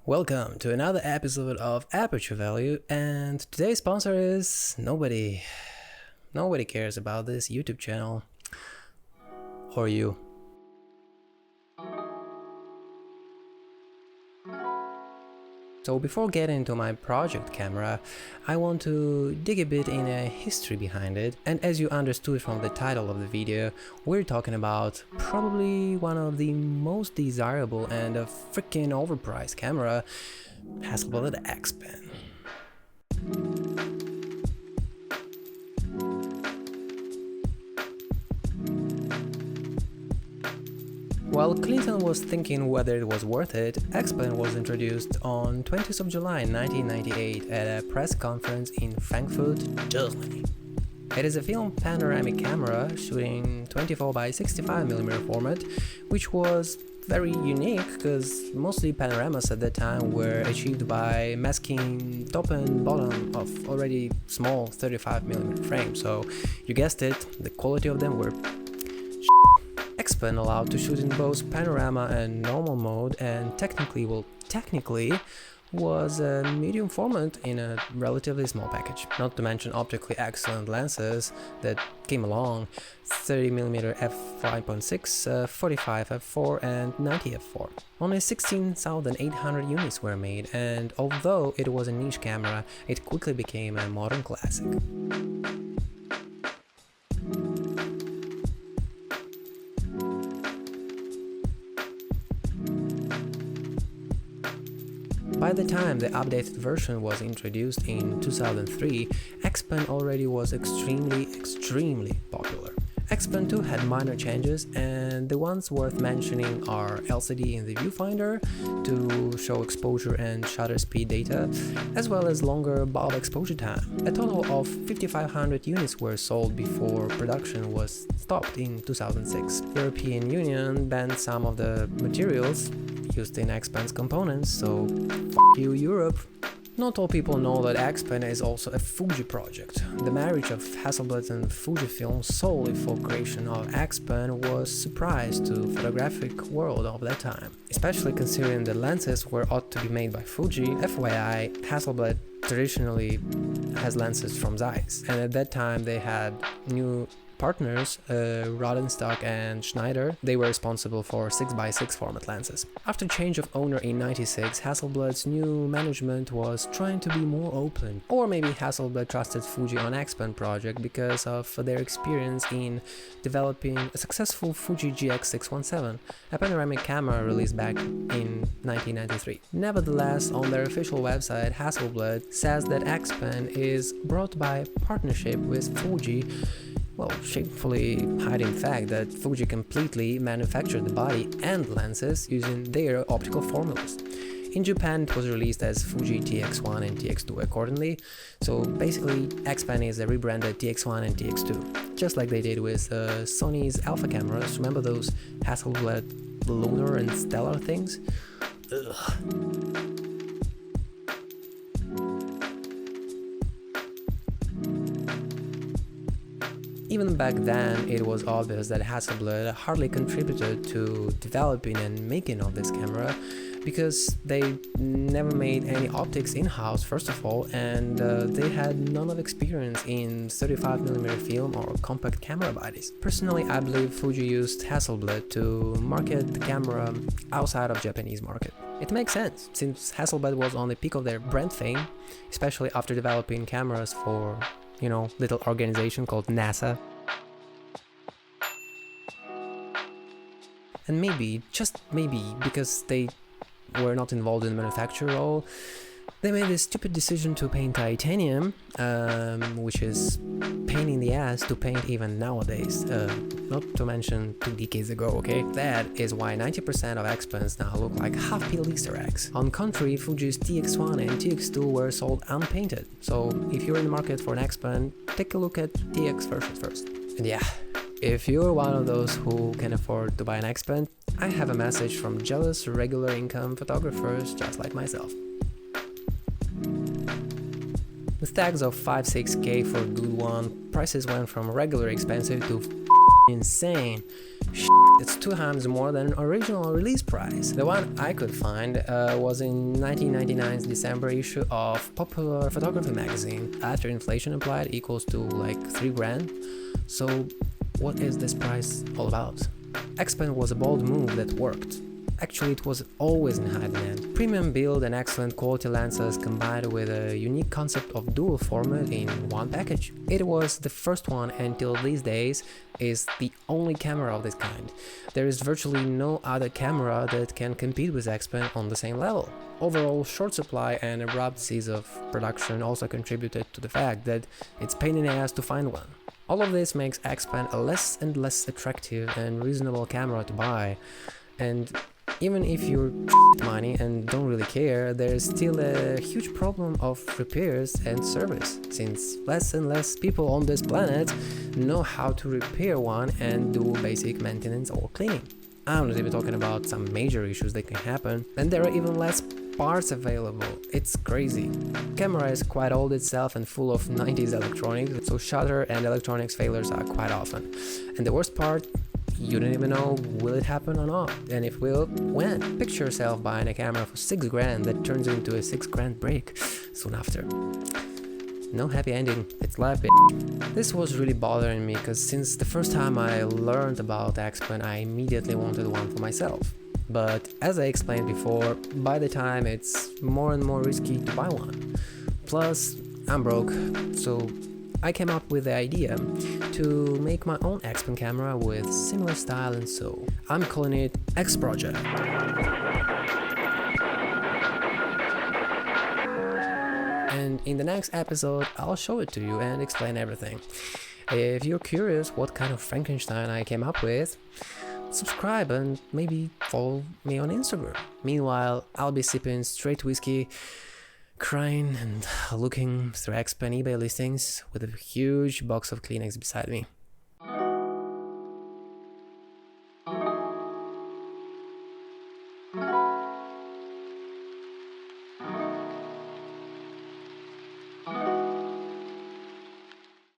Welcome to another episode of Aperture Value, and today's sponsor is nobody. Nobody cares about this YouTube channel. Or you. So before getting into my project camera, I want to dig a bit in a history behind it, and as you understood from the title of the video, we're talking about probably one of the most desirable and a freaking overpriced camera, Hasselblad Xpan. While Clinton was thinking whether it was worth it, Xpan was introduced on 20th of July 1998 at a press conference in Frankfurt, Germany. It is a film panoramic camera shooting 24 by 65mm format, which was very unique because mostly panoramas at that time were achieved by masking top and bottom of already small 35mm frames, so you guessed it, the quality of them were Xpan allowed to shoot in both panorama and normal mode, and technically was a medium format in a relatively small package. Not to mention optically excellent lenses that came along: 30mm f5.6, 45 f4 and 90 f4. Only 16,800 units were made, and although it was a niche camera, it quickly became a modern classic. By the time the updated version was introduced in 2003, Xpan already was extremely popular. Xpan 2 had minor changes, and the ones worth mentioning are LCD in the viewfinder to show exposure and shutter speed data, as well as longer bulb exposure time. A total of 5,500 units were sold before production was stopped in 2006. The European Union banned some of the materials used in Xpan's components, so f*** you Europe. Not all people know that Xpan is also a Fuji project. The marriage of Hasselblad and Fujifilm solely for creation of Xpan was a surprise to the photographic world of that time, especially considering the lenses were ought to be made by Fuji. FYI, Hasselblad traditionally has lenses from Zeiss, and at that time they had new partners, Rodenstock and Schneider. They were responsible for 6x6 format lenses. After change of owner in '96, Hasselblad's new management was trying to be more open. Or maybe Hasselblad trusted Fuji on Xpan project because of their experience in developing a successful Fuji GX617, a panoramic camera released back in 1993. Nevertheless, on their official website, Hasselblad says that Xpan is brought by partnership with Fuji, well, shamefully hiding the fact that Fuji completely manufactured the body and lenses using their optical formulas. In Japan it was released as Fuji TX-1 and TX-2 accordingly, so basically Xpan is a rebranded TX-1 and TX-2, just like they did with Sony's Alpha cameras. Remember those Hasselblad Lunar and Stellar things? Ugh. Even back then, it was obvious that Hasselblad hardly contributed to developing and making of this camera, because they never made any optics in-house first of all, and they had none of experience in 35mm film or compact camera bodies. Personally, I believe Fuji used Hasselblad to market the camera outside of Japanese market. It makes sense, since Hasselblad was on the peak of their brand fame, especially after developing cameras for, you know, little organization called NASA. And maybe, just maybe, because they were not involved in the manufacture at all, they made this stupid decision to paint titanium, which is pain in the ass to paint even nowadays, not to mention 2 decades ago, okay? That is why 90% of Xpans now look like half-peeled Easter eggs. On contrary, Fuji's TX-1 and TX-2 were sold unpainted, so if you're in the market for an Xpan, take a look at TX versions first. And yeah, if you're one of those who can afford to buy an Xpan, I have a message from jealous regular income photographers just like myself. With tags of 5-6k for a good one, prices went from regular expensive to insane. It's 2 times more than original release price. The one I could find was in 1999's December issue of Popular Photography magazine. After inflation applied equals to like 3 grand. So what is this price all about? Xpan was a bold move that worked. Actually, it was always in high demand. Premium build and excellent quality lenses combined with a unique concept of dual format in one package. It was the first one and till these days is the only camera of this kind. There is virtually no other camera that can compete with Xpan on the same level. Overall, short supply and abrupt cease of production also contributed to the fact that it's pain in the ass to find one. All of this makes Xpan a less and less attractive and reasonable camera to buy. And even if you're money and don't really care, there's still a huge problem of repairs and service, since less and less people on this planet know how to repair one and do basic maintenance or cleaning. I'm not even talking about some major issues that can happen, and there are even less parts available. It's crazy. Camera is quite old itself and full of 90s electronics, so shutter and electronics failures are quite often. And the worst part, you don't even know will it happen or not, and if will, when. Picture yourself buying a camera for 6 grand that turns into a 6 grand break soon after. No happy ending, it's life, bitch. This was really bothering me because since the first time I learned about Xpan, I immediately wanted one for myself. But as I explained before, by the time it's more and more risky to buy one. Plus, I'm broke, so I came up with the idea to make my own Xpan camera with similar style, and so I'm calling it X Project. And in the next episode, I'll show it to you and explain everything. If you're curious what kind of Frankenstein I came up with, subscribe and maybe follow me on Instagram. Meanwhile, I'll be sipping straight whiskey, crying and looking through Xpan eBay listings with a huge box of Kleenex beside me.